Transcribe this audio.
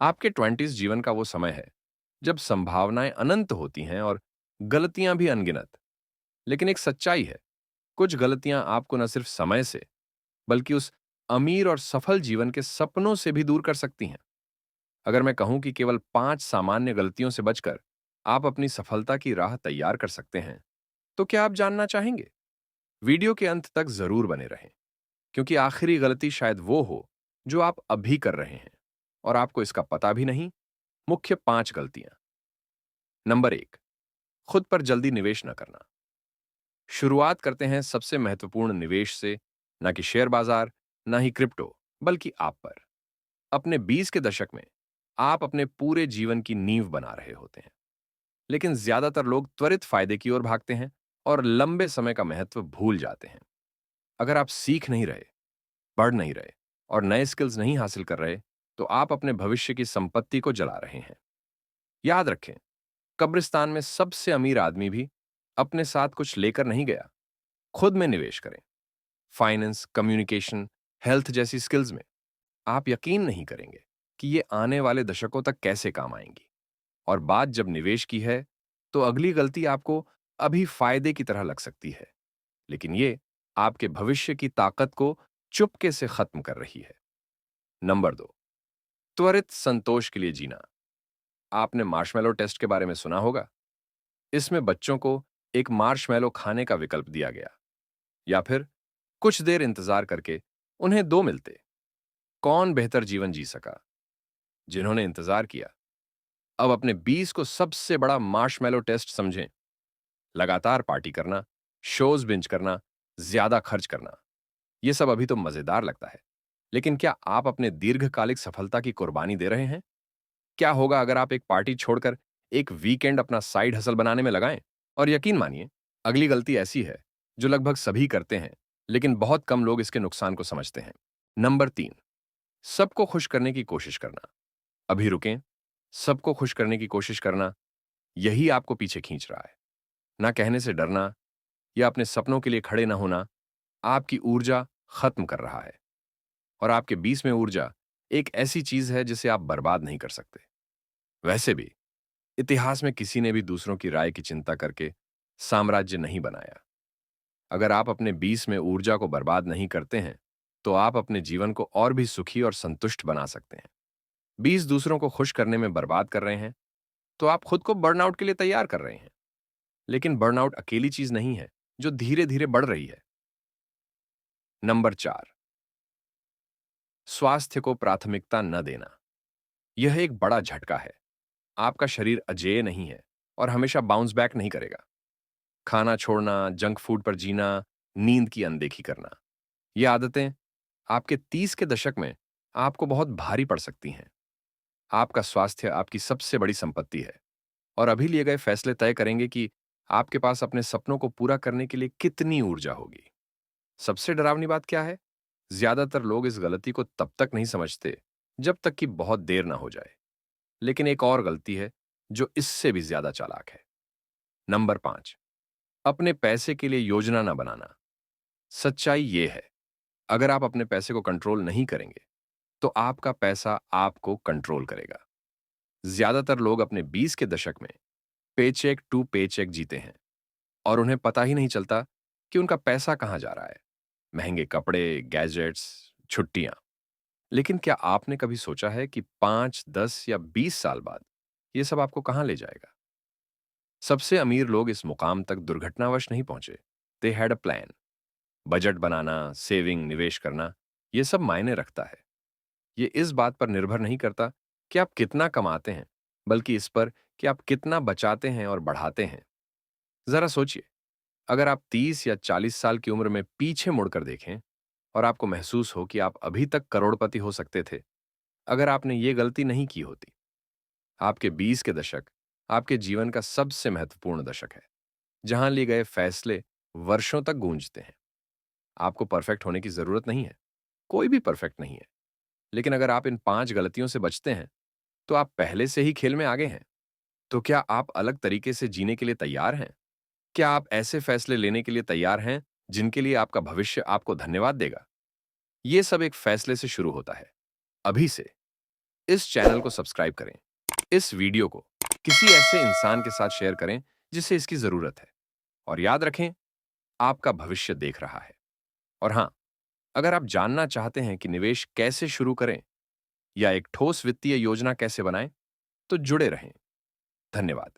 आपके 20s जीवन का वो समय है जब संभावनाएं अनंत होती हैं और गलतियां भी अनगिनत। लेकिन एक सच्चाई है, कुछ गलतियां आपको न सिर्फ समय से बल्कि उस अमीर और सफल जीवन के सपनों से भी दूर कर सकती हैं। अगर मैं कहूं कि केवल 5 सामान्य गलतियों से बचकर आप अपनी सफलता की राह तैयार कर सकते हैं, तो क्या आप जानना चाहेंगे? वीडियो के अंत तक जरूर बने रहें, क्योंकि आखिरी गलती शायद वो हो जो आप अभी कर रहे हैं और आपको इसका पता भी नहीं। मुख्य 5 गलतियां। नंबर 1, खुद पर जल्दी निवेश न करना। शुरुआत करते हैं सबसे महत्वपूर्ण निवेश से, ना कि शेयर बाजार, ना ही क्रिप्टो, बल्कि आप पर। अपने 20 के दशक में आप अपने पूरे जीवन की नींव बना रहे होते हैं, लेकिन ज्यादातर लोग त्वरित फायदे की ओर भागते हैं और लंबे समय का महत्व भूल जाते हैं। अगर आप सीख नहीं रहे, बढ़ नहीं रहे और नए स्किल्स नहीं हासिल कर रहे, तो आप अपने भविष्य की संपत्ति को जला रहे हैं। याद रखें, कब्रिस्तान में सबसे अमीर आदमी भी अपने साथ कुछ लेकर नहीं गया। खुद में निवेश करें। फाइनेंस, कम्युनिकेशन, हेल्थ जैसी स्किल्स में। आप यकीन नहीं करेंगे कि ये आने वाले दशकों तक कैसे काम आएंगी। और बात जब निवेश की है, तो अगली गलती आपको अभी फायदे की तरह लग सकती है, लेकिन ये आपके भविष्य की ताकत को चुपके से खत्म कर रही है। नंबर 2, त्वरित संतोष के लिए जीना। आपने मार्शमैलो टेस्ट के बारे में सुना होगा। इसमें बच्चों को एक मार्शमैलो खाने का विकल्प दिया गया, या फिर कुछ देर इंतजार करके उन्हें 2 मिलते। कौन बेहतर जीवन जी सका? जिन्होंने इंतजार किया। अब अपने 20 को सबसे बड़ा मार्शमैलो टेस्ट समझें। लगातार पार्टी करना, शोज बिंज करना, ज्यादा खर्च करना, ये सब अभी तो मजेदार लगता है, लेकिन क्या आप अपने दीर्घकालिक सफलता की कुर्बानी दे रहे हैं? क्या होगा अगर आप एक पार्टी छोड़कर एक वीकेंड अपना साइड हसल बनाने में लगाएं? और यकीन मानिए, अगली गलती ऐसी है जो लगभग सभी करते हैं, लेकिन बहुत कम लोग इसके नुकसान को समझते हैं। नंबर 3, सबको खुश करने की कोशिश करना। अभी रुकें। सबको खुश करने की कोशिश करना, यही आपको पीछे खींच रहा है। ना कहने से डरना या अपने सपनों के लिए खड़े ना होना आपकी ऊर्जा खत्म कर रहा है। और आपके 20 में ऊर्जा एक ऐसी चीज है जिसे आप बर्बाद नहीं कर सकते। वैसे भी इतिहास में किसी ने भी दूसरों की राय की चिंता करके साम्राज्य नहीं बनाया। अगर आप अपने 20 में ऊर्जा को बर्बाद नहीं करते हैं, तो आप अपने जीवन को और भी सुखी और संतुष्ट बना सकते हैं। 20 दूसरों को खुश करने में बर्बाद कर रहे हैं, तो आप खुद को बर्नआउट के लिए तैयार कर रहे हैं। लेकिन बर्नआउट अकेली चीज नहीं है जो धीरे धीरे बढ़ रही है। नंबर 4, स्वास्थ्य को प्राथमिकता न देना। यह एक बड़ा झटका है। आपका शरीर अजेय नहीं है और हमेशा बाउंस बैक नहीं करेगा। खाना छोड़ना, जंक फूड पर जीना, नींद की अनदेखी करना, ये आदतें आपके 30 के दशक में आपको बहुत भारी पड़ सकती हैं। आपका स्वास्थ्य आपकी सबसे बड़ी संपत्ति है और अभी लिए गए फैसले तय करेंगे कि आपके पास अपने सपनों को पूरा करने के लिए कितनी ऊर्जा होगी। सबसे डरावनी बात क्या है? ज्यादातर लोग इस गलती को तब तक नहीं समझते जब तक कि बहुत देर ना हो जाए। लेकिन एक और गलती है जो इससे भी ज्यादा चालाक है। नंबर 5, अपने पैसे के लिए योजना ना बनाना। सच्चाई ये है, अगर आप अपने पैसे को कंट्रोल नहीं करेंगे, तो आपका पैसा आपको कंट्रोल करेगा। ज्यादातर लोग अपने 20 के दशक में पेचेक टू पेचेक जीते हैं और उन्हें पता ही नहीं चलता कि उनका पैसा कहां जा रहा है। महंगे कपड़े, गैजेट्स, छुट्टियां। लेकिन क्या आपने कभी सोचा है कि 5, 10 या 20 साल बाद ये सब आपको कहां ले जाएगा? सबसे अमीर लोग इस मुकाम तक दुर्घटनावश नहीं पहुंचे। They had a plan. Budget banana, saving, निवेश करना, ये सब मायने रखता है। ये इस बात पर निर्भर नहीं करता कि आप कितना कमाते हैं, बल्कि इस पर कि आप कितना बचाते हैं और बढ़ाते हैं। जरा सोचिए, अगर आप 30 या 40 साल की उम्र में पीछे मुड़कर देखें और आपको महसूस हो कि आप अभी तक करोड़पति हो सकते थे अगर आपने ये गलती नहीं की होती। आपके 20 के दशक आपके जीवन का सबसे महत्वपूर्ण दशक है, जहां लिए गए फैसले वर्षों तक गूंजते हैं। आपको परफेक्ट होने की जरूरत नहीं है। कोई भी परफेक्ट नहीं है। लेकिन अगर आप इन 5 गलतियों से बचते हैं, तो आप पहले से ही खेल में आगे हैं। तो क्या आप अलग तरीके से जीने के लिए तैयार हैं? क्या आप ऐसे फैसले लेने के लिए तैयार हैं जिनके लिए आपका भविष्य आपको धन्यवाद देगा? ये सब एक फैसले से शुरू होता है, अभी से। इस चैनल को सब्सक्राइब करें। इस वीडियो को किसी ऐसे इंसान के साथ शेयर करें जिसे इसकी जरूरत है। और याद रखें, आपका भविष्य देख रहा है। और हाँ, अगर आप जानना चाहते हैं कि निवेश कैसे शुरू करें या एक ठोस वित्तीय योजना कैसे बनाएं, तो जुड़े रहें। धन्यवाद।